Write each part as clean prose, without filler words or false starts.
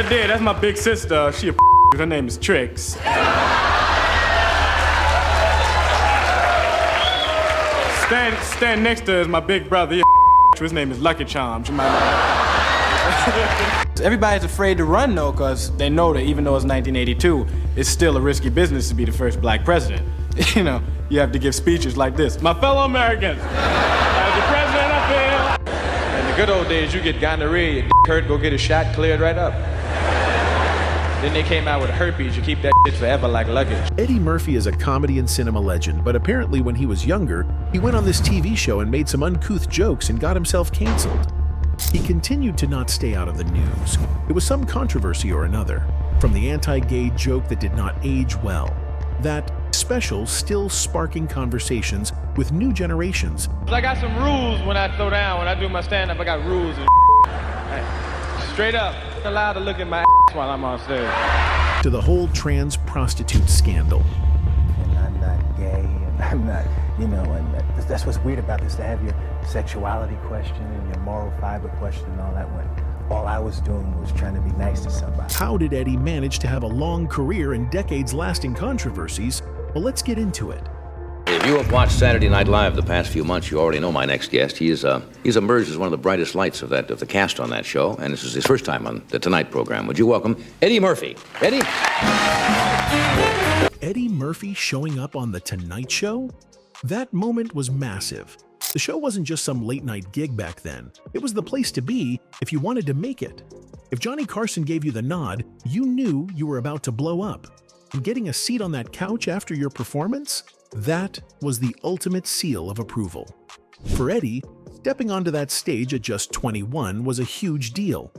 That's my big sister. She a her name is Trix. Stand next to her is my big brother. He a his name is Lucky Charms. You might know. Everybody's afraid to run though, because they know that even though it's 1982, it's still a risky business to be the first black president. You know, you have to give speeches like this. My fellow Americans, as the president up here. In the good old days, you get gonorrhea, your hurt, go get a shot, cleared right up. Then they came out with herpes, you keep that shit forever like luggage. Eddie Murphy is a comedy and cinema legend, but apparently when he was younger, he went on this TV show and made some uncouth jokes and got himself canceled. He continued to not stay out of the news. It was some controversy or another, from the anti-gay joke that did not age well. That special still sparking conversations with new generations. I got some rules when I throw down, when I do my stand-up, I got rules and straight up, I'm allowed to look at my ass while I'm on stage. To the whole trans prostitute scandal. And I'm not gay, and I'm not, you know, and that's what's weird about this, to have your sexuality question and your moral fiber question and all that when all I was doing was trying to be nice to somebody. How did Eddie manage to have a long career and decades-lasting controversies? Well, let's get into it. If you have watched Saturday Night Live the past few months, you already know my next guest. He's emerged as one of the brightest lights of the cast on that show, and this is his first time on the Tonight program. Would you welcome Eddie Murphy? Eddie? Eddie Murphy showing up on The Tonight Show? That moment was massive. The show wasn't just some late-night gig back then. It was the place to be if you wanted to make it. If Johnny Carson gave you the nod, you knew you were about to blow up. And getting a seat on that couch after your performance? That was the ultimate seal of approval. For Eddie, stepping onto that stage at just 21 was a huge deal.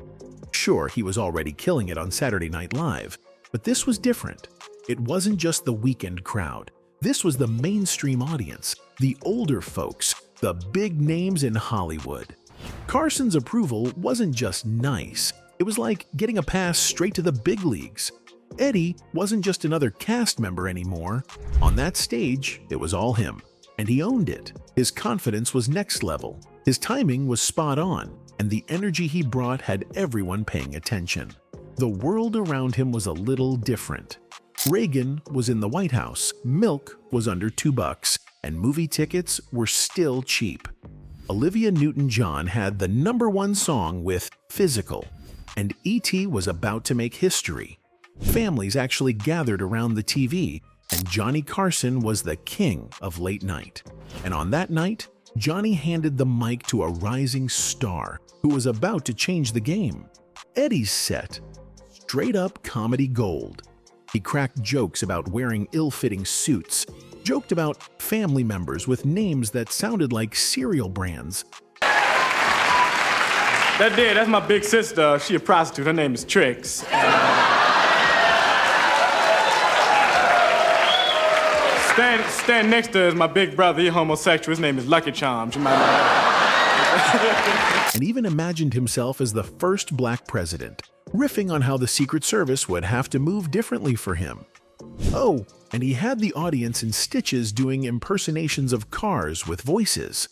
Sure, he was already killing it on Saturday Night Live, but this was different. It wasn't just the weekend crowd. This was the mainstream audience, the older folks, the big names in Hollywood. Carson's approval wasn't just nice. It was like getting a pass straight to the big leagues. Eddie wasn't just another cast member anymore. On that stage, it was all him, and he owned it. His confidence was next level. His timing was spot on, and the energy he brought had everyone paying attention. The world around him was a little different. Reagan was in the White House, milk was under $2, and movie tickets were still cheap. Olivia Newton-John had the #1 song with Physical, and E.T. was about to make history. Families actually gathered around the TV, and Johnny Carson was the king of late night. And on that night, Johnny handed the mic to a rising star who was about to change the game. Eddie's set, straight up comedy gold. He cracked jokes about wearing ill-fitting suits, joked about family members with names that sounded like cereal brands. That's my big sister. She a prostitute. Her name is Trix. Stand next to her is my big brother. He homosexual. His name is Lucky Charms. You might know. And even imagined himself as the first black president, riffing on how the Secret Service would have to move differently for him. Oh, and he had the audience in stitches doing impersonations of cars with voices.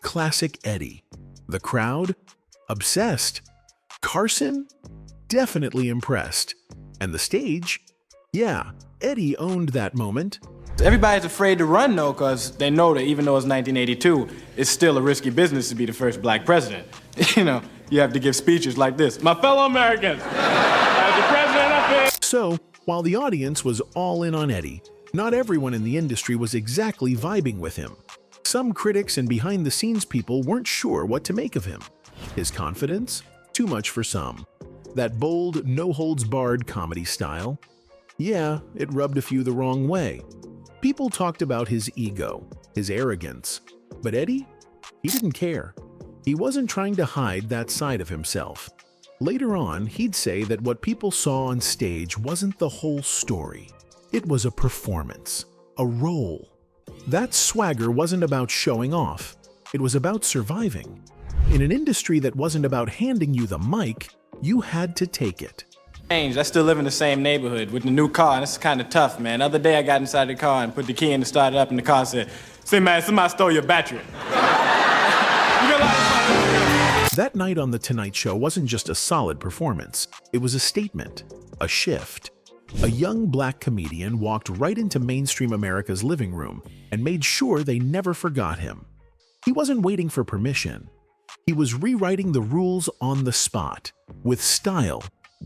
Classic Eddie. The crowd? Obsessed. Carson? Definitely impressed. And the stage? Yeah, Eddie owned that moment. Everybody's afraid to run though, because they know that even though it's 1982, it's still a risky business to be the first black president. You know, you have to give speeches like this. My fellow Americans, as the president up here. So, while the audience was all in on Eddie, not everyone in the industry was exactly vibing with him. Some critics and behind-the-scenes people weren't sure what to make of him. His confidence? Too much for some. That bold, no-holds-barred comedy style? Yeah, it rubbed a few the wrong way. People talked about his ego, his arrogance. But Eddie? He didn't care. He wasn't trying to hide that side of himself. Later on, he'd say that what people saw on stage wasn't the whole story. It was a performance, a role. That swagger wasn't about showing off. It was about surviving. In an industry that wasn't about handing you the mic, you had to take it. I still live in the same neighborhood with the new car, and it's kind of tough, man. The other day I got inside the car and put the key in to start it up, and the car said, "Say, man, somebody stole your battery." That night on The Tonight Show wasn't just a solid performance, it was a statement, a shift. A young black comedian walked right into mainstream America's living room and made sure they never forgot him. He wasn't waiting for permission. He was rewriting the rules on the spot, with style,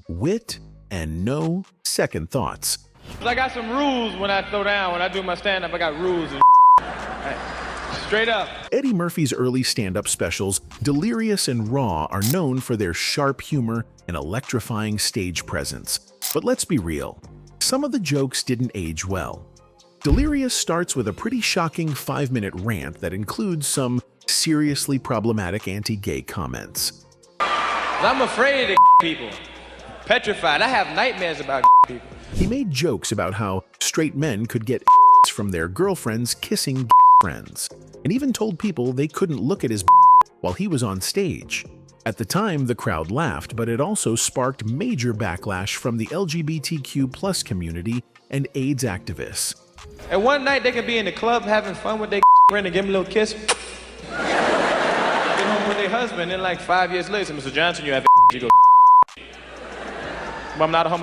wit, and no second thoughts. I got some rules when I throw down. When I do my stand-up, I got rules and straight up. Eddie Murphy's early stand-up specials, Delirious and Raw, are known for their sharp humor and electrifying stage presence. But let's be real, some of the jokes didn't age well. Delirious starts with a pretty shocking 5-minute rant that includes some seriously problematic anti-gay comments. I'm afraid of people. Petrified. I have nightmares about people. He made jokes about how straight men could get from their girlfriends kissing friends, and even told people they couldn't look at his while he was on stage. At the time, the crowd laughed, but it also sparked major backlash from the LGBTQ+ community and AIDS activists. And one night they could be in the club having fun with their friend and give him a little kiss. Get home with their husband, and like 5 years later, Mr. Johnson, you have you go. Well, I'm not a homo.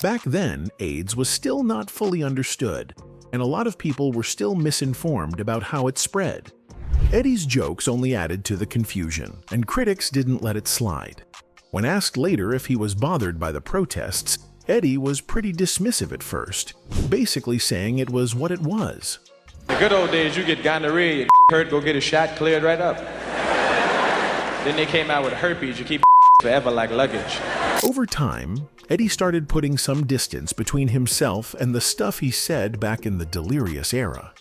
Back then, AIDS was still not fully understood, and a lot of people were still misinformed about how it spread. Eddie's jokes only added to the confusion, and critics didn't let it slide. When asked later if he was bothered by the protests, Eddie was pretty dismissive at first, basically saying it was what it was. The good old days, you get gonorrhea, you hurt, go get a shot, cleared right up. Then they came out with herpes, you keep forever like luggage. Over time, Eddie started putting some distance between himself and the stuff he said back in the Delirious era.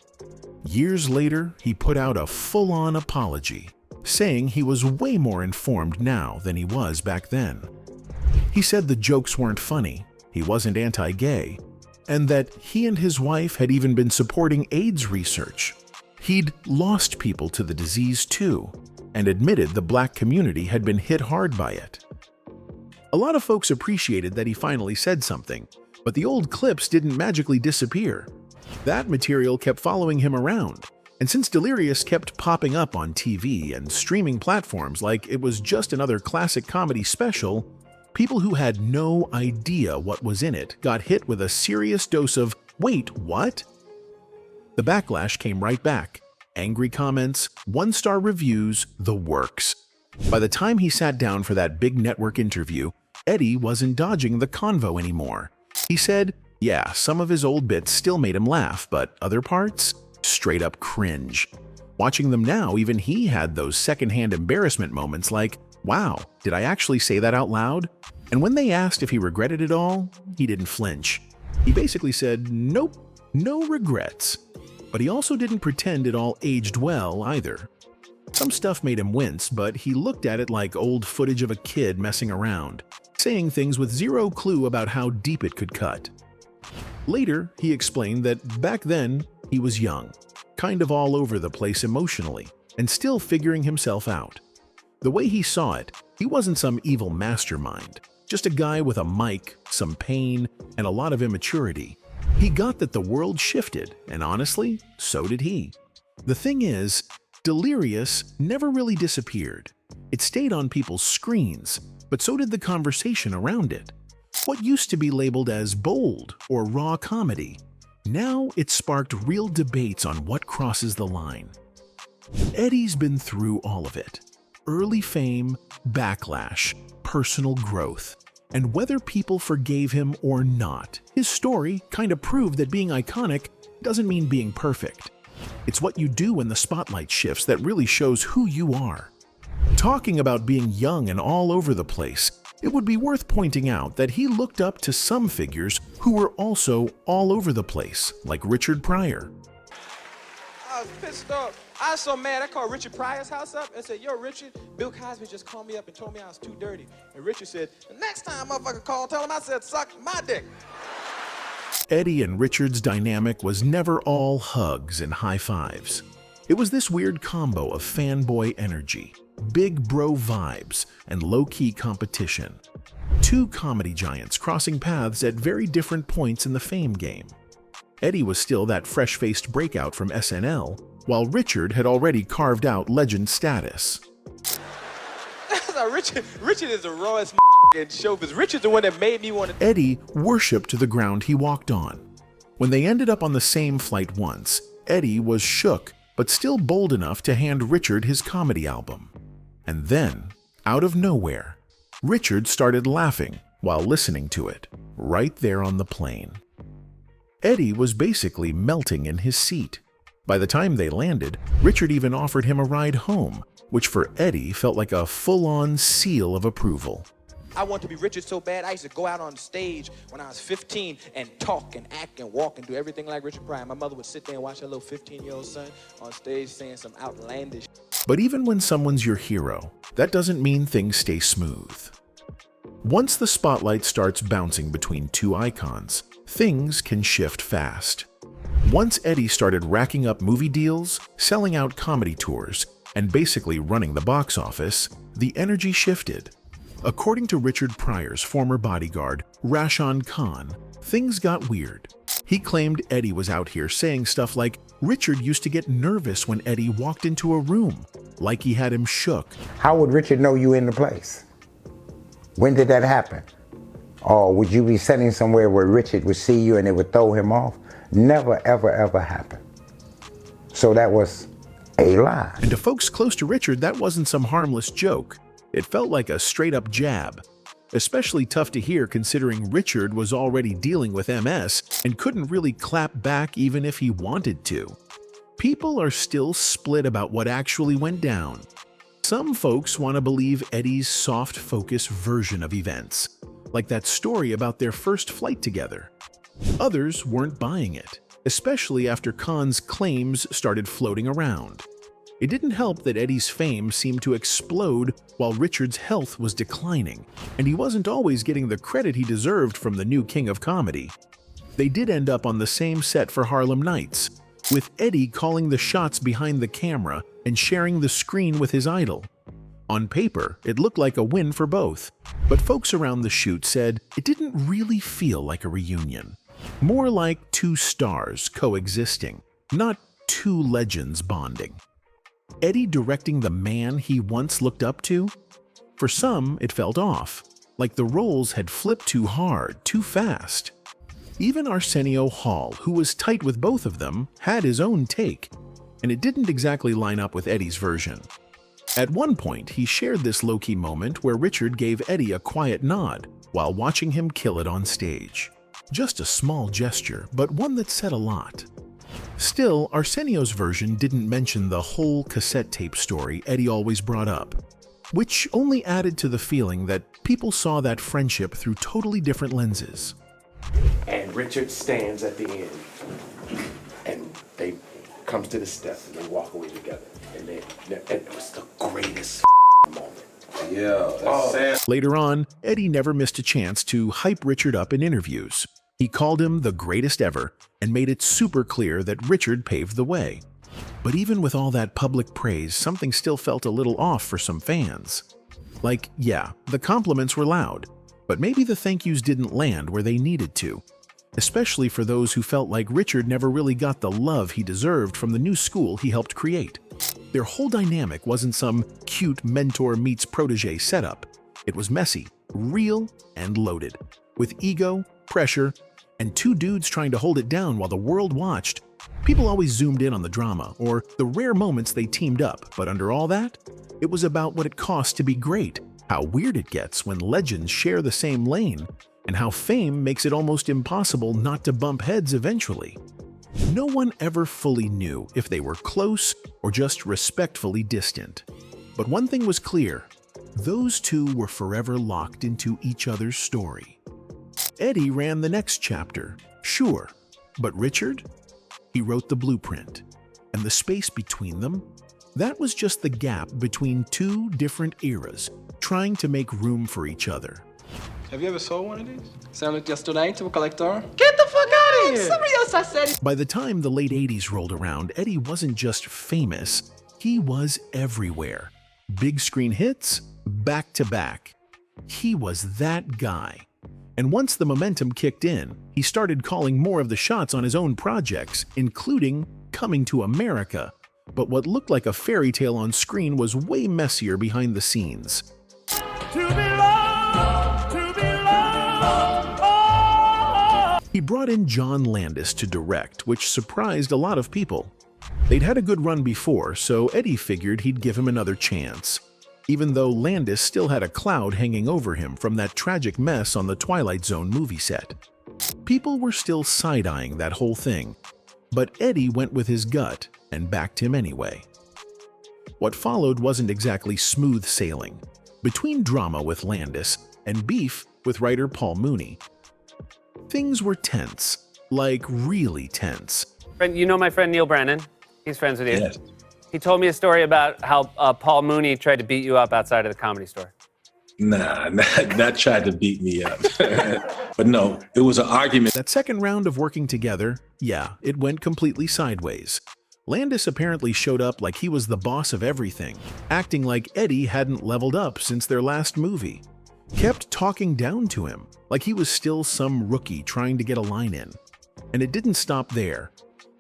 Years later, he put out a full-on apology, saying he was way more informed now than he was back then. He said the jokes weren't funny, he wasn't anti-gay, and that he and his wife had even been supporting AIDS research. He'd lost people to the disease too, and admitted the black community had been hit hard by it. A lot of folks appreciated that he finally said something, but the old clips didn't magically disappear. That material kept following him around, and since Delirious kept popping up on TV and streaming platforms like it was just another classic comedy special, people who had no idea what was in it got hit with a serious dose of, "Wait, what?" The backlash came right back. Angry comments, one-star reviews, the works. By the time he sat down for that big network interview, Eddie wasn't dodging the convo anymore. He said, yeah, some of his old bits still made him laugh, but other parts? Straight up cringe. Watching them now, even he had those secondhand embarrassment moments like, wow, did I actually say that out loud? And when they asked if he regretted it all, he didn't flinch. He basically said, nope, no regrets. But he also didn't pretend it all aged well either. Some stuff made him wince, but he looked at it like old footage of a kid messing around, saying things with zero clue about how deep it could cut. Later, he explained that back then, he was young, kind of all over the place emotionally, and still figuring himself out. The way he saw it, he wasn't some evil mastermind, just a guy with a mic, some pain, and a lot of immaturity. He got that the world shifted, and honestly, so did he. The thing is, Delirious never really disappeared. It stayed on people's screens, but so did the conversation around it. What used to be labeled as bold or raw comedy, now it sparked real debates on what crosses the line. Eddie's been through all of it. Early fame, backlash, personal growth. And whether people forgave him or not, his story kind of proved that being iconic doesn't mean being perfect. It's what you do when the spotlight shifts that really shows who you are. Talking about being young and all over the place, it would be worth pointing out that he looked up to some figures who were also all over the place, like Richard Pryor. I was pissed off. I was so mad, I called Richard Pryor's house up and said, yo, Richard, Bill Cosby just called me up and told me I was too dirty. And Richard said, the next time motherfucker call, tell him I said, suck my dick. Eddie and Richard's dynamic was never all hugs and high fives. It was this weird combo of fanboy energy, big bro vibes, and low-key competition. Two comedy giants crossing paths at very different points in the fame game. Eddie was still that fresh-faced breakout from SNL, while Richard had already carved out legend status. No, Richard is the rawest in showbiz. Richard's the one that made me want to. Eddie worshipped the ground he walked on. When they ended up on the same flight once, Eddie was shook, but still bold enough to hand Richard his comedy album. And then, out of nowhere, Richard started laughing while listening to it, right there on the plane. Eddie was basically melting in his seat. By the time they landed, Richard even offered him a ride home, which for Eddie felt like a full-on seal of approval. I want to be Richard so bad, I used to go out on stage when I was 15 and talk and act and walk and do everything like Richard Pryor. My mother would sit there and watch her little 15-year-old son on stage saying some outlandish. But even when someone's your hero, that doesn't mean things stay smooth. Once the spotlight starts bouncing between two icons, things can shift fast. Once Eddie started racking up movie deals, selling out comedy tours, and basically running the box office, the energy shifted. According to Richard Pryor's former bodyguard, Rashan Khan, things got weird. He claimed Eddie was out here saying stuff like Richard used to get nervous when Eddie walked into a room, like he had him shook. How would Richard know you in the place? When did that happen? Or would you be sitting somewhere where Richard would see you and it would throw him off? Never, ever, ever happened. So that was a lie. And to folks close to Richard, that wasn't some harmless joke. It felt like a straight-up jab. Especially tough to hear considering Richard was already dealing with MS and couldn't really clap back even if he wanted to. People are still split about what actually went down. Some folks want to believe Eddie's soft-focus version of events, like that story about their first flight together. Others weren't buying it, especially after Khan's claims started floating around. It didn't help that Eddie's fame seemed to explode while Richard's health was declining, and he wasn't always getting the credit he deserved from the new king of comedy. They did end up on the same set for Harlem Nights, with Eddie calling the shots behind the camera and sharing the screen with his idol. On paper, it looked like a win for both, but folks around the shoot said it didn't really feel like a reunion. More like two stars coexisting, not two legends bonding. Eddie directing the man he once looked up to? For some, it felt off, like the roles had flipped too hard, too fast. Even Arsenio Hall, who was tight with both of them, had his own take, and it didn't exactly line up with Eddie's version. At one point, he shared this low-key moment where Richard gave Eddie a quiet nod while watching him kill it on stage. Just a small gesture, but one that said a lot. Still, Arsenio's version didn't mention the whole cassette tape story Eddie always brought up, which only added to the feeling that people saw that friendship through totally different lenses. And Richard stands at the end, and they comes to the step, and they walk away together, and it was the greatest moment. Yeah, that's sad. Later on, Eddie never missed a chance to hype Richard up in interviews. He called him the greatest ever and made it super clear that Richard paved the way. But even with all that public praise, something still felt a little off for some fans. Like, yeah, the compliments were loud, but maybe the thank yous didn't land where they needed to, especially for those who felt like Richard never really got the love he deserved from the new school he helped create. Their whole dynamic wasn't some cute mentor meets protege setup. It was messy, real, and loaded, with ego, pressure, and two dudes trying to hold it down while the world watched. People always zoomed in on the drama, or the rare moments they teamed up, but under all that, it was about what it cost to be great, how weird it gets when legends share the same lane, and how fame makes it almost impossible not to bump heads eventually. No one ever fully knew if they were close or just respectfully distant. But one thing was clear, those two were forever locked into each other's story. Eddie ran the next chapter, sure, but Richard? He wrote the blueprint, and the space between them? That was just the gap between two different eras, trying to make room for each other. Have you ever sold one of these? Sell it yesterday to a collector. Get the fuck out of here! Somebody else has said it. By the time the late 80s rolled around, Eddie wasn't just famous, he was everywhere. Big screen hits, back to back. He was that guy. And once the momentum kicked in, he started calling more of the shots on his own projects, including Coming to America. But what looked like a fairy tale on screen was way messier behind the scenes. He brought in John Landis to direct, which surprised a lot of people. They'd had a good run before, so Eddie figured he'd give him another chance, even though Landis still had a cloud hanging over him from that tragic mess on the Twilight Zone movie set. People were still side-eyeing that whole thing, but Eddie went with his gut and backed him anyway. What followed wasn't exactly smooth sailing. Between drama with Landis and beef with writer Paul Mooney, things were tense, like really tense. You know my friend Neil Brennan? He's friends with you. Yes. He told me a story about how Paul Mooney tried to beat you up outside of the Comedy Store. Nah, not tried to beat me up. But no, it was an argument. That second round of working together, yeah, it went completely sideways. Landis apparently showed up like he was the boss of everything, acting like Eddie hadn't leveled up since their last movie. Kept talking down to him, like he was still some rookie trying to get a line in. And it didn't stop there.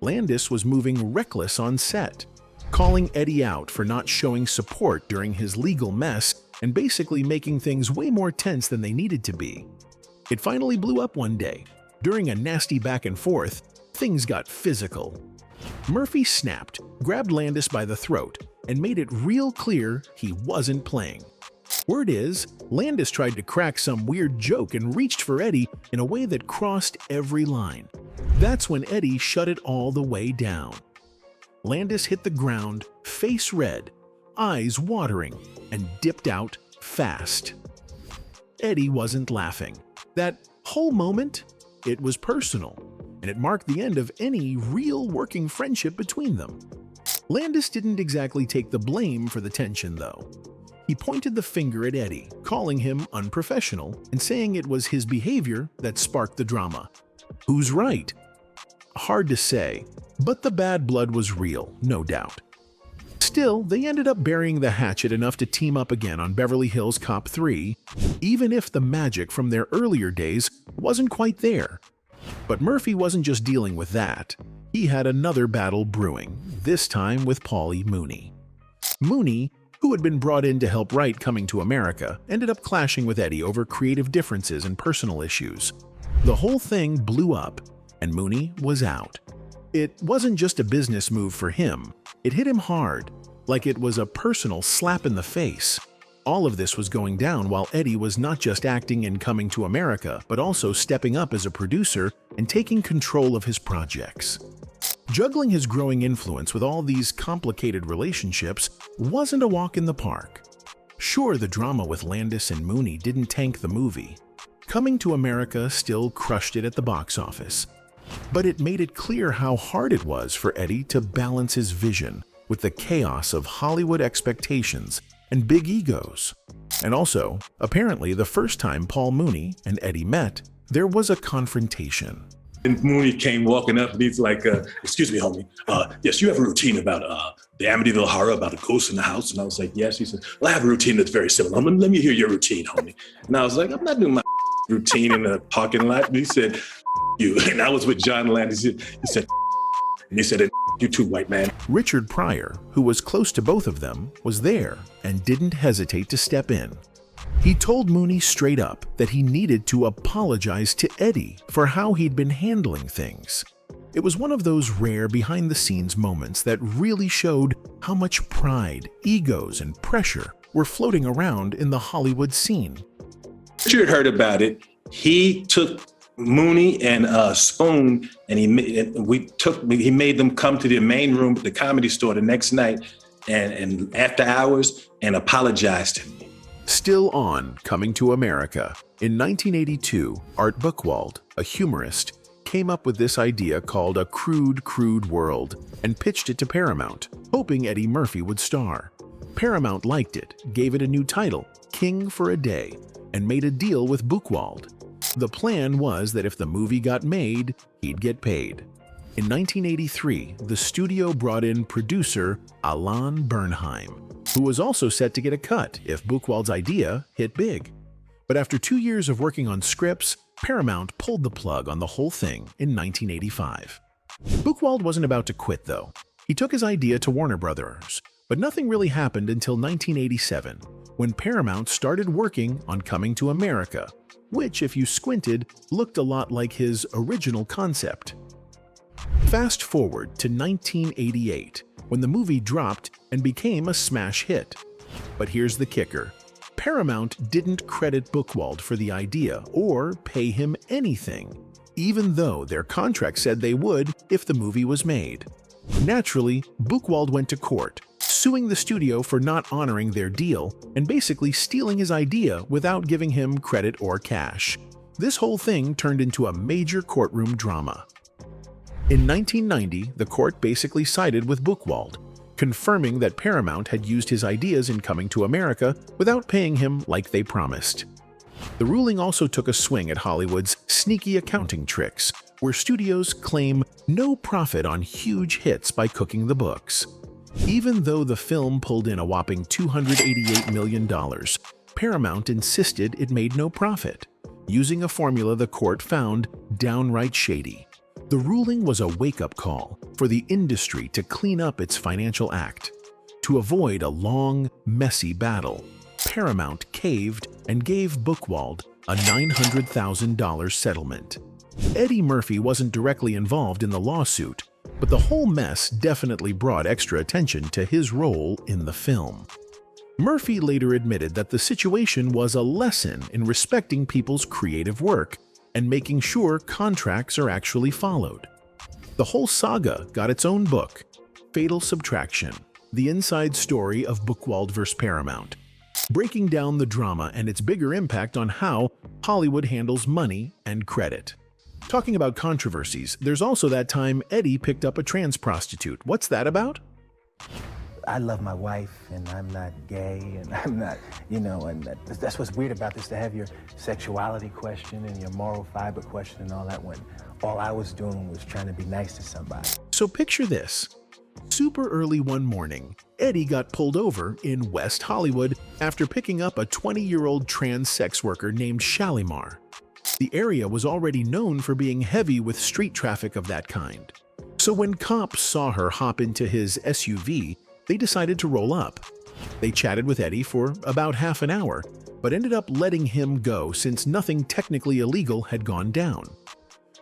Landis was moving reckless on set, calling Eddie out for not showing support during his legal mess and basically making things way more tense than they needed to be. It finally blew up one day. During a nasty back and forth, things got physical. Murphy snapped, grabbed Landis by the throat, and made it real clear he wasn't playing. Word is, Landis tried to crack some weird joke and reached for Eddie in a way that crossed every line. That's when Eddie shut it all the way down. Landis hit the ground, face red, eyes watering, and dipped out fast. Eddie wasn't laughing. That whole moment, it was personal, and it marked the end of any real working friendship between them. Landis didn't exactly take the blame for the tension, though. He pointed the finger at Eddie, calling him unprofessional and saying it was his behavior that sparked the drama. Who's right? Hard to say, but the bad blood was real, no doubt. Still, they ended up burying the hatchet enough to team up again on Beverly Hills Cop 3, even if the magic from their earlier days wasn't quite there. But Murphy wasn't just dealing with that. He had another battle brewing, this time with Paulie Mooney. Mooney, who had been brought in to help write Coming to America, ended up clashing with Eddie over creative differences and personal issues. The whole thing blew up, and Mooney was out. It wasn't just a business move for him. It hit him hard, like it was a personal slap in the face. All of this was going down while Eddie was not just acting in Coming to America, but also stepping up as a producer and taking control of his projects. Juggling his growing influence with all these complicated relationships wasn't a walk in the park. Sure, the drama with Landis and Mooney didn't tank the movie. Coming to America still crushed it at the box office. But it made it clear how hard it was for Eddie to balance his vision with the chaos of Hollywood expectations and big egos. And also, apparently the first time Paul Mooney and Eddie met, there was a confrontation. And Mooney came walking up and he's like, excuse me, homie. Yes, you have a routine about the Amityville Horror, about a ghost in the house. And I was like, yes. He said, well, I have a routine that's very similar. Let me hear your routine, homie. And I was like, I'm not doing my routine in the parking lot. And he said, you. And I was with John Landis. He said, and he said, you too, white man. Richard Pryor, who was close to both of them, was there and didn't hesitate to step in. He told Mooney straight up that he needed to apologize to Eddie for how he'd been handling things. It was one of those rare behind-the-scenes moments that really showed how much pride, egos, and pressure were floating around in the Hollywood scene. Richard heard about it. He took Mooney and Spoon, and he made them come to the main room at the Comedy Store the next night and after hours and apologized to me. Still on Coming to America, in 1982, Art Buchwald, a humorist, came up with this idea called A Crude World and pitched it to Paramount, hoping Eddie Murphy would star. Paramount liked it, gave it a new title, King for a Day, and made a deal with Buchwald. The plan was that if the movie got made, he'd get paid. In 1983, the studio brought in producer Alain Bernheim, who was also set to get a cut if Buchwald's idea hit big. But after 2 years of working on scripts, Paramount pulled the plug on the whole thing in 1985. Buchwald wasn't about to quit, though. He took his idea to Warner Brothers, but But nothing really happened until 1987, when Paramount started working on Coming to America, which, if you squinted, looked a lot like his original concept. Fast forward to 1988, when the movie dropped and became a smash hit. But here's the kicker. Paramount didn't credit Buchwald for the idea or pay him anything, even though their contract said they would if the movie was made. Naturally, Buchwald went to court, suing the studio for not honoring their deal and basically stealing his idea without giving him credit or cash. This whole thing turned into a major courtroom drama. In 1990, the court basically sided with Buchwald, confirming that Paramount had used his ideas in Coming to America without paying him like they promised. The ruling also took a swing at Hollywood's sneaky accounting tricks, where studios claim no profit on huge hits by cooking the books. Even though the film pulled in a whopping $288 million, Paramount insisted it made no profit, using a formula the court found downright shady. The ruling was a wake-up call for the industry to clean up its financial act. To avoid a long, messy battle, Paramount caved and gave Buchwald a $900,000 settlement. Eddie Murphy wasn't directly involved in the lawsuit, but the whole mess definitely brought extra attention to his role in the film. Murphy later admitted that the situation was a lesson in respecting people's creative work and making sure contracts are actually followed. The whole saga got its own book, Fatal Subtraction: The Inside Story of Buchwald vs. Paramount, breaking down the drama and its bigger impact on how Hollywood handles money and credit. Talking about controversies, there's also that time Eddie picked up a trans prostitute. What's that about? I love my wife, and I'm not gay, and I'm not, and that's what's weird about this, to have your sexuality question and your moral fiber question and all that, when all I was doing was trying to be nice to somebody. So picture this. Super early one morning, Eddie got pulled over in West Hollywood after picking up a 20-year-old trans sex worker named Shalimar. The area was already known for being heavy with street traffic of that kind. So when cops saw her hop into his SUV, they decided to roll up. They chatted with Eddie for about half an hour, but ended up letting him go since nothing technically illegal had gone down.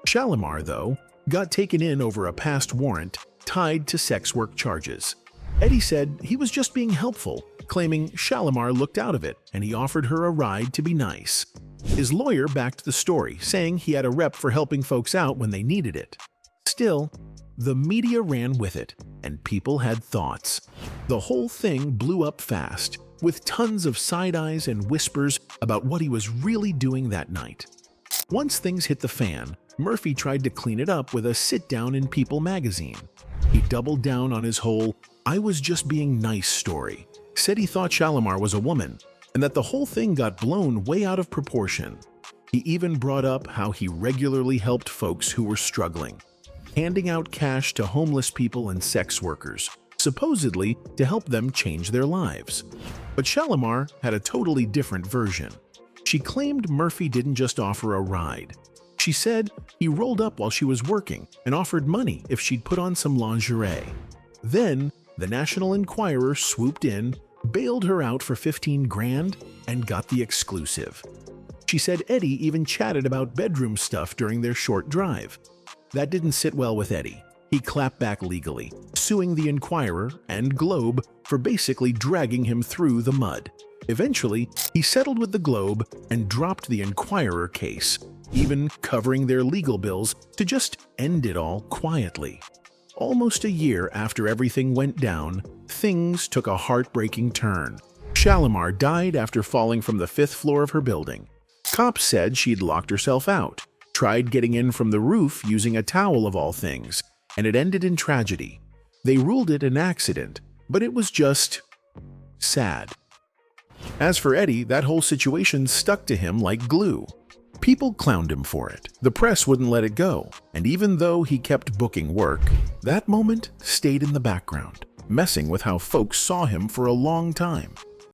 Shalimar, though, got taken in over a past warrant tied to sex work charges. Eddie said he was just being helpful, claiming Shalimar looked out of it and he offered her a ride to be nice. His lawyer backed the story, saying he had a rep for helping folks out when they needed it. Still, the media ran with it, and people had thoughts. The whole thing blew up fast, with tons of side eyes and whispers about what he was really doing that night. Once things hit the fan, Murphy tried to clean it up with a sit-down in People magazine. He doubled down on his whole "I was just being nice" story, said he thought Shalimar was a woman, and that the whole thing got blown way out of proportion. He even brought up how he regularly helped folks who were struggling, handing out cash to homeless people and sex workers, supposedly to help them change their lives. But Shalimar had a totally different version. She claimed Murphy didn't just offer a ride. She said he rolled up while she was working and offered money if she'd put on some lingerie. Then, the National Enquirer swooped in, bailed her out for $15 grand, and got the exclusive. She said Eddie even chatted about bedroom stuff during their short drive. That didn't sit well with Eddie. He clapped back legally, suing the Enquirer and Globe for basically dragging him through the mud. Eventually, he settled with the Globe and dropped the Enquirer case, even covering their legal bills to just end it all quietly. Almost a year after everything went down, things took a heartbreaking turn. Shalimar died after falling from the 5th floor of her building. Cops said she'd locked herself out, tried getting in from the roof using a towel of all things, and it ended in tragedy. They ruled it an accident, but it was just sad. As for Eddie, that whole situation stuck to him like glue. People clowned him for it. The press wouldn't let it go, and even though he kept booking work, that moment stayed in the background, messing with how folks saw him for a long time.